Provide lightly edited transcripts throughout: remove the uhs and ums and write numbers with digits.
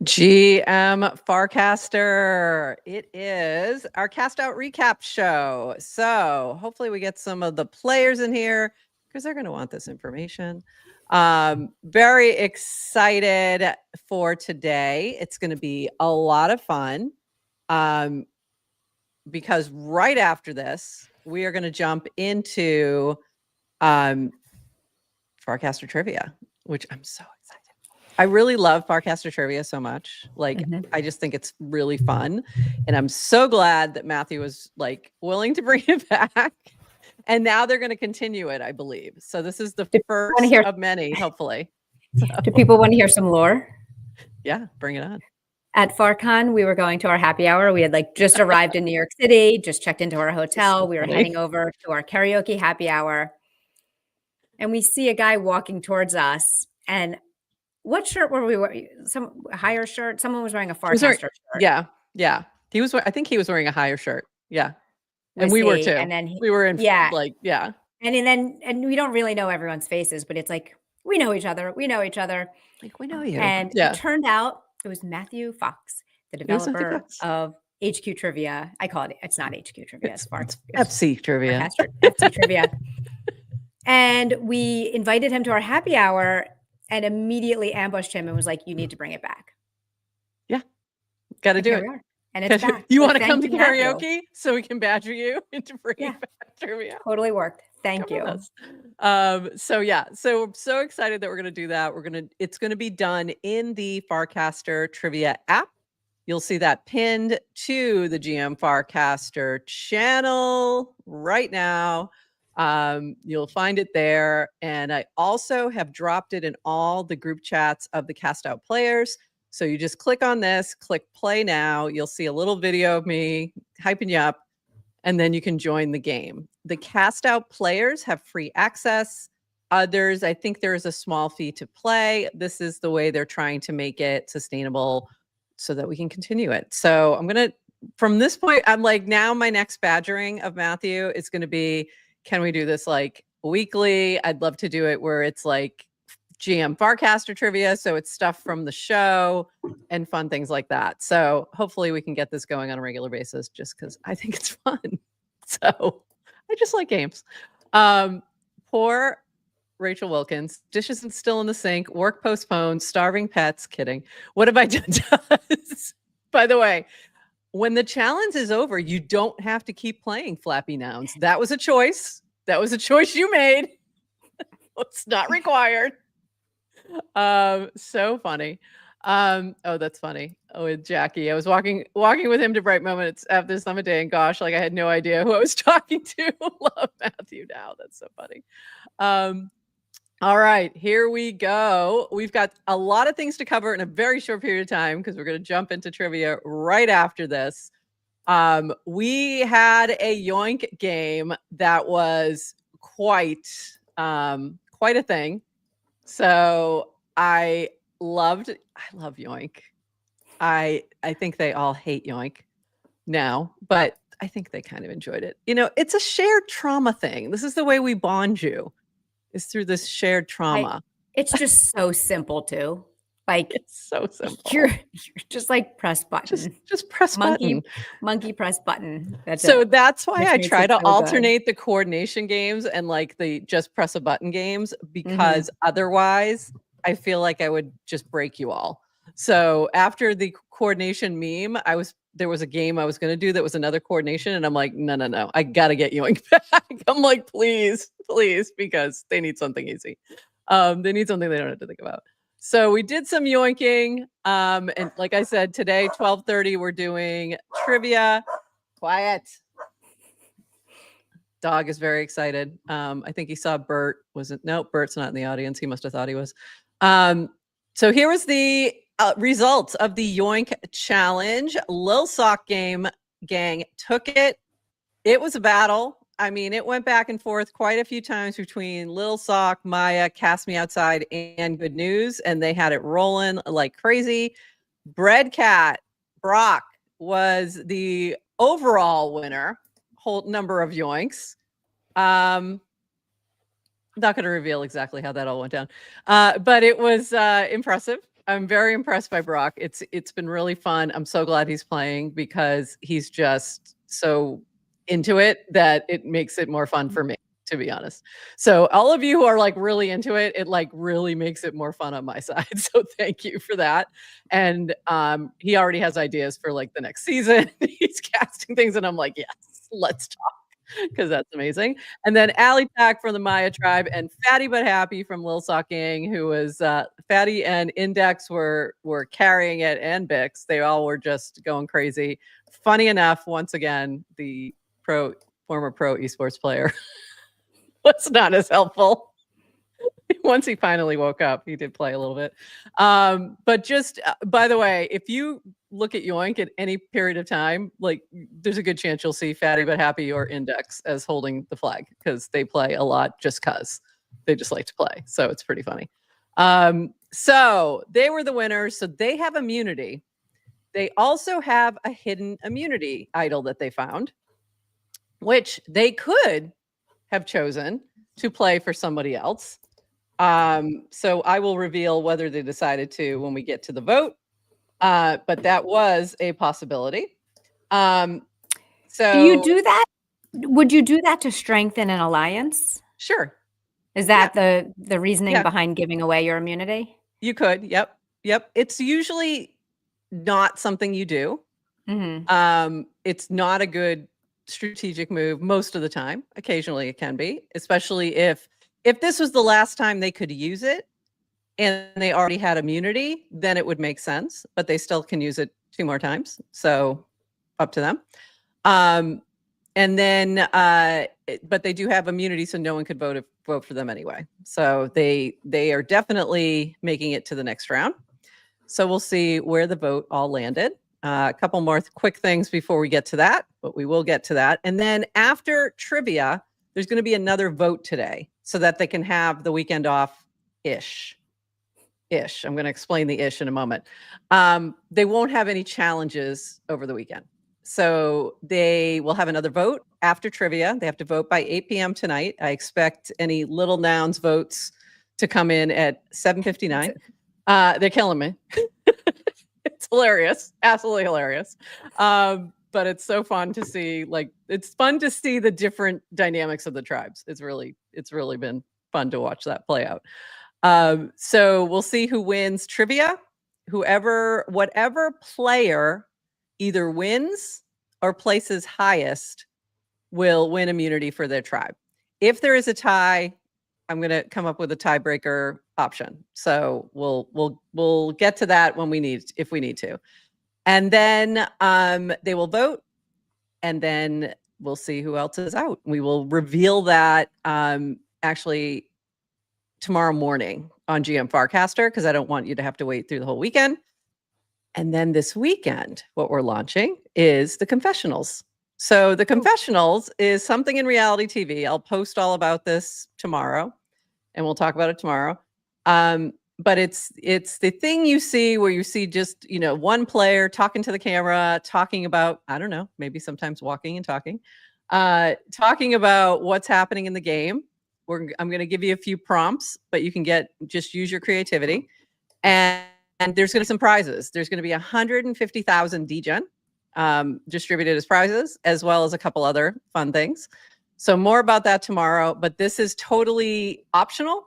GM Farcaster. It is our CastOut recap show. So hopefully we get some of the players in here because they're going to want this information. Very excited for today. It's going to be a lot of fun because right after this, we are going to jump into Farcaster Trivia, which I'm so excited. I really love Farcaster Trivia so much. Like, I just think it's really fun. And I'm so glad that Matthew was like willing to bring it back. And now they're going to continue it, I believe. So this is the first of many, hopefully. So. Do people want to hear some lore? Yeah, bring it on. At FarCon, we were going to our happy hour. We had like just arrived in New York City, just checked into our hotel. We were heading over to our karaoke happy hour. And we see a guy walking towards us. And what shirt were we wearing? Some higher shirt? Someone was wearing a Farcaster shirt. Yeah. He was. I think he was wearing a higher shirt. Yeah. And we were too. And then we were in. Yeah. And we don't really know everyone's faces, but it's like, we know each other. Like, we know you. And it turned out it was Matthew Fox, the developer of HQ Trivia. I call it, it's not HQ Trivia. It's FC Trivia. FC Trivia. And we invited him to our happy hour and immediately ambushed him and was like, you need to bring it back. Yeah. Got to do it. And it's back. You want to come to karaoke so we can badger you into bringing back trivia? Totally worked. Thank you. So we're so excited that we're going to do that. It's going to be done in the Farcaster Trivia app. You'll see that pinned to the GM Farcaster channel right now. You'll find it there. And I also have dropped it in all the group chats of the CastOut players. So you just click on this, click play now. You'll see a little video of me hyping you up, and then you can join the game. The CastOut players have free access. Others, I think there is a small fee to play. This is the way they're trying to make it sustainable so that we can continue it. So I'm going to, from this point, I'm like, now my next badgering of Matthew is going to be, can we do this like weekly? I'd love to do it where it's like GM Farcaster Trivia. So it's stuff from the show and fun things like that. So hopefully we can get this going on a regular basis just because I think it's fun. So I just like games. Poor Rachel Wilkins. Dishes still in the sink. Work postponed. Starving pets. Kidding. What have I done? By the way, when the challenge is over, you don't have to keep playing Flappy Nouns. That was a choice. That was a choice you made. It's not required. So funny. Oh, that's funny. Oh, with Jackie, I was walking with him to Bright Moments after the summit day, and gosh, like I had no idea who I was talking to. Love Matthew now. That's so funny. All right, here we go. We've got a lot of things to cover in a very short period of time because we're going to jump into trivia right after this. We had a yoink game that was quite a thing. So I love yoink. I think they all hate yoink now, but I think they kind of enjoyed it. You know, it's a shared trauma thing. This is the way we bond you, is through this shared trauma. It's just so simple too. Like, it's so simple. You're just like press button. Just press button. Monkey press button. That's why I try to alternate the coordination games and like the just press a button games, because otherwise I feel like I would just break you all. So after the coordination meme, there was a game I was going to do that was another coordination, and I'm like, no, I got to get yoink back. I'm like, please, because they need something easy. They need something they don't have to think about. So we did some yoinking. And like I said, today, 12:30, we're doing trivia. Quiet. Dog is very excited. I think he saw Bert. Nope, Bert's not in the audience. He must have thought he was. So here was the results of the yoink challenge. Lil Sock gang took it. It was a battle. I mean, it went back and forth quite a few times between Lil Sock, Maya, Cast Me Outside, and Good News, and they had it rolling like crazy. Bread Cat Brock was the overall winner, whole number of yoinks. Not going to reveal exactly how that all went down, but it was impressive. I'm very impressed by Brock. It's been really fun. I'm so glad he's playing because he's just so into it that it makes it more fun for me, to be honest. So all of you who are like really into it, it like really makes it more fun on my side. So thank you for that. And he already has ideas for like the next season. He's casting things, and I'm like, yes, let's talk. Because that's amazing. And then Allie Pack from the Maya tribe, and Fatty But Happy from Lil Gang, who was Fatty and Index were carrying it, and Bix. They all were just going crazy. Funny enough, once again, the former pro esports player was not as helpful. Once he finally woke up, he did play a little bit. But just by the way, if you look at Yoink at any period of time, like there's a good chance you'll see Fatty But Happy or Index as holding the flag, because they play a lot just because they just like to play. So it's pretty funny. So they were the winners. So they have immunity. They also have a hidden immunity idol that they found, which they could have chosen to play for somebody else. So I will reveal whether they decided to when we get to the vote. But that was a possibility. So do you do that? Would you do that to strengthen an alliance? Sure. Is that the reasoning behind giving away your immunity? You could. Yep. It's usually not something you do. It's not a good strategic move most of the time. Occasionally it can be, especially if this was the last time they could use it and they already had immunity, then it would make sense, but they still can use it 2 more times. So up to them. And then, but they do have immunity, so no one could vote for them anyway. So they are definitely making it to the next round. So we'll see where the vote all landed. A couple more quick things before we get to that, but we will get to that. And then after trivia, there's going to be another vote today so that they can have the weekend off-ish. I'm going to explain the ish in a moment. They won't have any challenges over the weekend. So they will have another vote after trivia. They have to vote by 8 p.m. tonight. I expect any Little Nouns votes to come in at 7:59. They're killing me. It's hilarious. Absolutely hilarious. But it's so fun to see, like, it's fun to see the different dynamics of the tribes. It's really been fun to watch that play out. So we'll see who wins trivia. Whatever player either wins or places highest will win immunity for their tribe. If there is a tie, I'm going to come up with a tiebreaker option. So we'll get to that when if we need to. And then they will vote, and then we'll see who else is out. We will reveal that actually tomorrow morning on GM Farcaster, because I don't want you to have to wait through the whole weekend. And then this weekend, what we're launching is the confessionals. So the confessionals is something in reality TV. I'll post all about this tomorrow, and we'll talk about it tomorrow. But it's the thing you see where you see just, one player talking to the camera, talking about, I don't know, maybe sometimes walking and talking about what's happening in the game. I'm going to give you a few prompts, but you can just use your creativity. And there's going to be some prizes. There's going to be 150,000 DGen distributed as prizes, as well as a couple other fun things. So more about that tomorrow, but this is totally optional.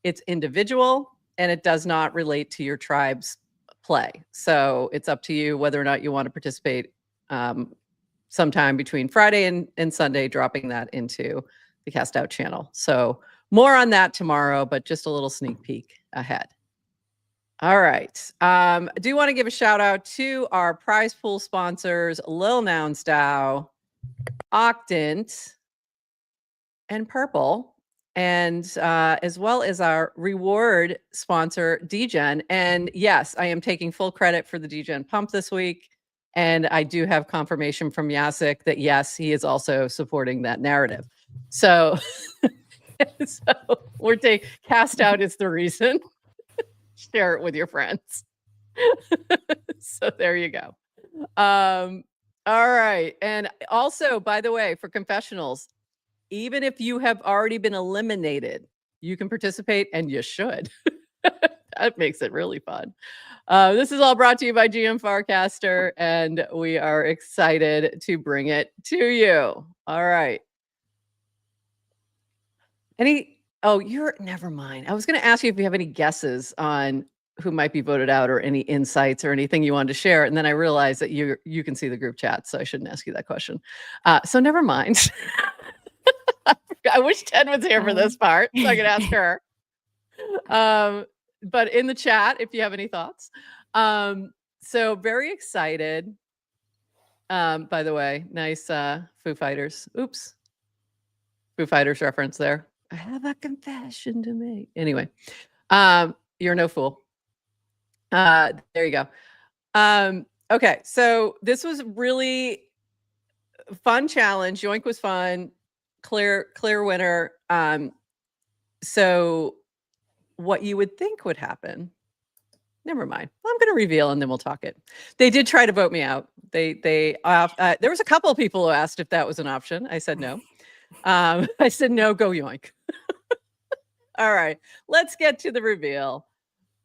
It's individual, and it does not relate to your tribe's play. So it's up to you whether or not you want to participate sometime between Friday and Sunday, dropping that into the CastOut channel. So more on that tomorrow, but just a little sneak peek ahead. All right. I do want to give a shout out to our prize pool sponsors, Lil Nouns DAO, Octant, and Purple, and as well as our reward sponsor, DGen. And yes, I am taking full credit for the DGen pump this week. And I do have confirmation from Yasik that yes, he is also supporting that narrative. So, we're taking CastOut is the reason. Share it with your friends. So there you go. All right. And also, by the way, for confessionals, even if you have already been eliminated, you can participate, and you should. That makes it really fun. This is all brought to you by GM Farcaster, and we are excited to bring it to you. All right. Never mind. I was going to ask you if you have any guesses on who might be voted out or any insights or anything you wanted to share. And then I realized that you can see the group chat, so I shouldn't ask you that question. So never mind. I wish Ted was here for this part so I could ask her. But in the chat, if you have any thoughts. So very excited. By the way, nice Foo Fighters. Oops. Foo Fighters reference there. I have a confession to make. Anyway, you're no fool. There you go. Okay, so this was really fun challenge. Yoink was fun. Clear winner. So what you would think would happen, never mind. I'm going to reveal and then we'll talk it. They did try to vote me out. There was a couple of people who asked if that was an option. I said no. I said no, go Yoink. All right, let's get to the reveal.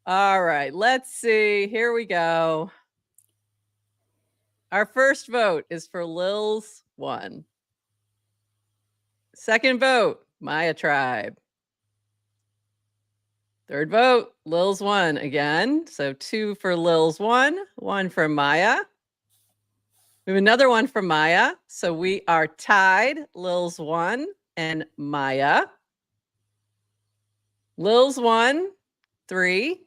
All right, let's see. Here we go. Our first vote is for Lil's 1. Second vote, Maya Tribe. Third vote, Lil's 1 again. So 2 for Lil's 1, 1 for Maya. We have another one for Maya. So we are tied, Lil's 1 and Maya. Lil's 1, 3.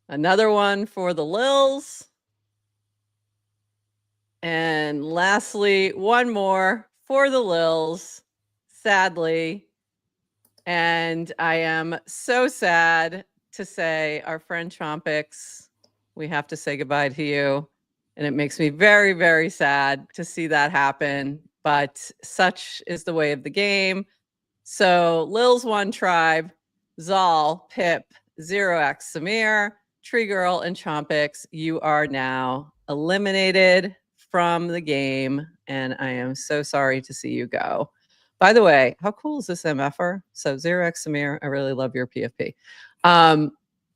Another one for the Lils. And lastly, one more for the Lils, sadly. And I am so sad to say, our friend Chompix, we have to say goodbye to you. And it makes me very, very sad to see that happen. But such is the way of the game. So Lil's 1 tribe, Zal, Pip, 0x Samir, Tree Girl, and Chompix, you are now eliminated from the game. And I am so sorry to see you go. By the way, how cool is this MFer? So 0x Samir, I really love your PFP.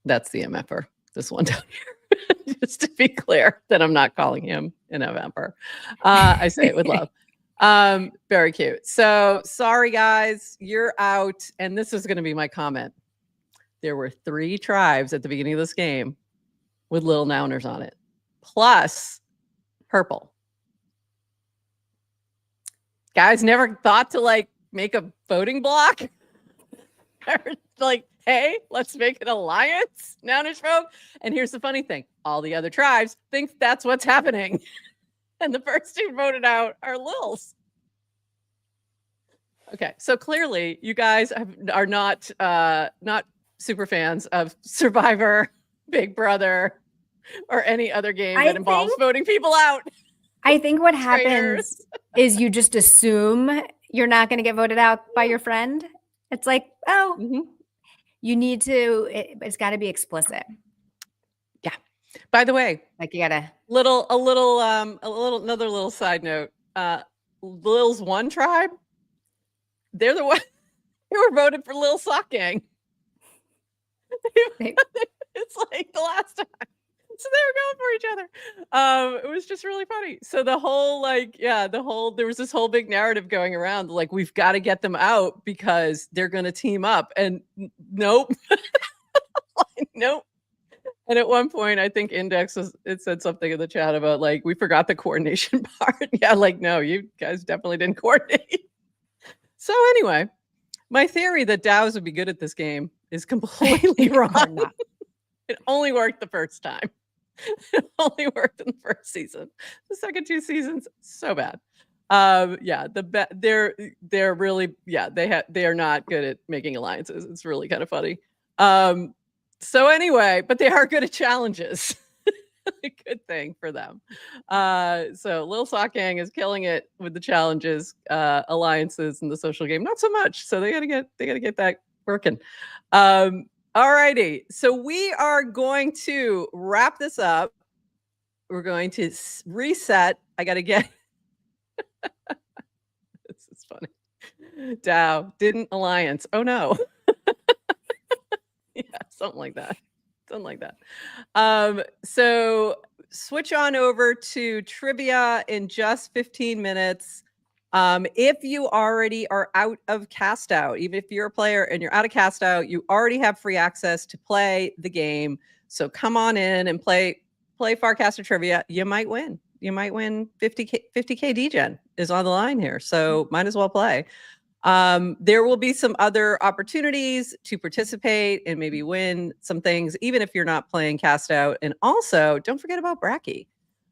That's the MFer, this one down here. Just to be clear that I'm not calling him an MFer. I say it with love. Very cute. So sorry, guys, you're out. And this is going to be my comment. There were 3 tribes at the beginning of this game with little nouners on it, plus purple. Guys never thought to like make a voting block. Like, hey, let's make an alliance, nounish vote. And here's the funny thing. All the other tribes think that's what's happening. And the first 2 voted out are Lils. Okay, so clearly you guys are not super fans of Survivor, Big Brother, or any other game that involves voting people out. I think what happens is you just assume you're not going to get voted out by your friend. It's like, you need to, it's got to be explicit. Yeah. By the way, like you gotta another little side note. Lil's 1 tribe, they're the one who were voted for Lil Sock Gang. It's like the last time. So they were going for each other. It was just really funny. So the whole there was this whole big narrative going around, like, we've got to get them out because they're going to team up. And nope. Nope. And at one point, I think Index said something in the chat about like, we forgot the coordination part. Yeah, like, no, you guys definitely didn't coordinate. So anyway, my theory that DAOs would be good at this game is completely wrong. It only worked the first time. It only worked in the first season. The second 2 seasons, so bad. They're really, they are not good at making alliances. It's really kind of funny. So anyway, but they are good at challenges. A good thing for them. So Lil Sock Gang is killing it with the challenges, alliances, and the social game. Not so much. So they gotta get that working. All righty. So we are going to wrap this up. We're going to reset. I got to get. This is funny. DAO didn't alliance. Oh no. Yeah. Something like that. Something like that. So switch on over to trivia in just 15 minutes. If you already are out of CastOut, even if you're a player and you're out of CastOut, you already have free access to play the game. So come on in and play Farcaster Trivia. You might win. You might win 50K DGen is on the line here. So might as well play. There will be some other opportunities to participate and maybe win some things, even if you're not playing CastOut. And also, don't forget about Bracky.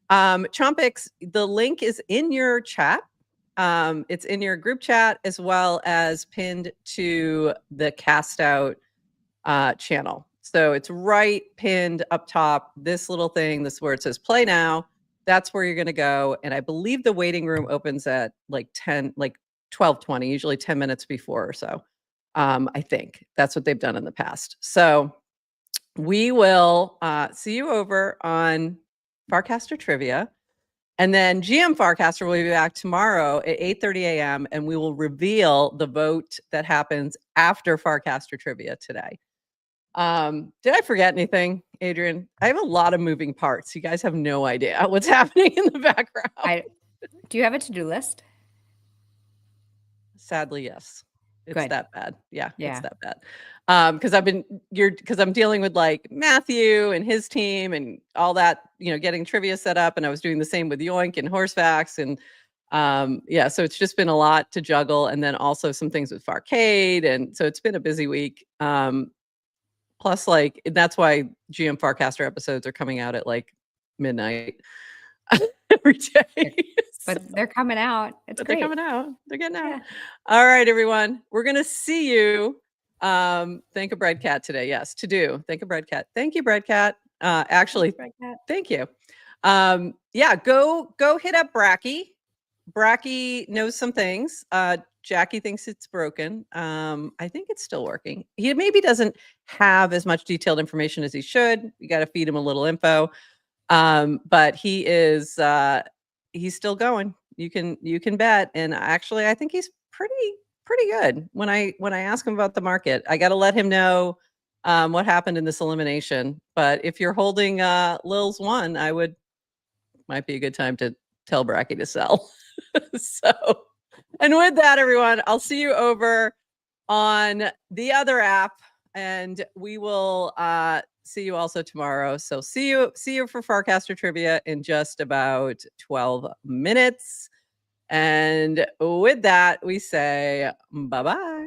Chompix, the link is in your chat. It's in your group chat as well as pinned to the CastOut channel. So it's right pinned up top, this little thing, this where it says play now. That's where you're going to go. And I believe the waiting room opens at like 12:20, usually 10 minutes before or so. I think that's what they've done in the past. So we will see you over on Farcaster Trivia. And then GM Farcaster will be back tomorrow at 8:30 a.m. and we will reveal the vote that happens after Farcaster Trivia today. Did I forget anything, Adrian? I have a lot of moving parts. You guys have no idea what's happening in the background. Do you have a to-do list? Sadly, yes. It's Good. that bad. Yeah, it's that bad. Because I'm dealing with like Matthew and his team and all that, getting trivia set up, and I was doing the same with Yoink and Horsefacts, and so it's just been a lot to juggle, and then also some things with Farcade, and so it's been a busy week. Plus, like that's why GM Farcaster episodes are coming out at like midnight every day. But they're coming out. It's great. They're coming out. They're getting out. All right, everyone. We're going to see you. Thank a bread cat today. Yes, to do. Thank a bread cat. Thank you, bread cat. Actually, thank you. Go hit up Bracky. Bracky knows some things. Jackie thinks it's broken. I think it's still working. He maybe doesn't have as much detailed information as he should. You got to feed him a little info. But he is he's still going. You can bet. And actually, I think he's pretty good. When I ask him about the market, I got to let him know what happened in this elimination. But if you're holding Lil's one, might be a good time to tell Bracky to sell. So, and with that, everyone, I'll see you over on the other app, and we will see you also tomorrow. So see you for Farcaster Trivia in just about 12 minutes. And with that, we say bye-bye.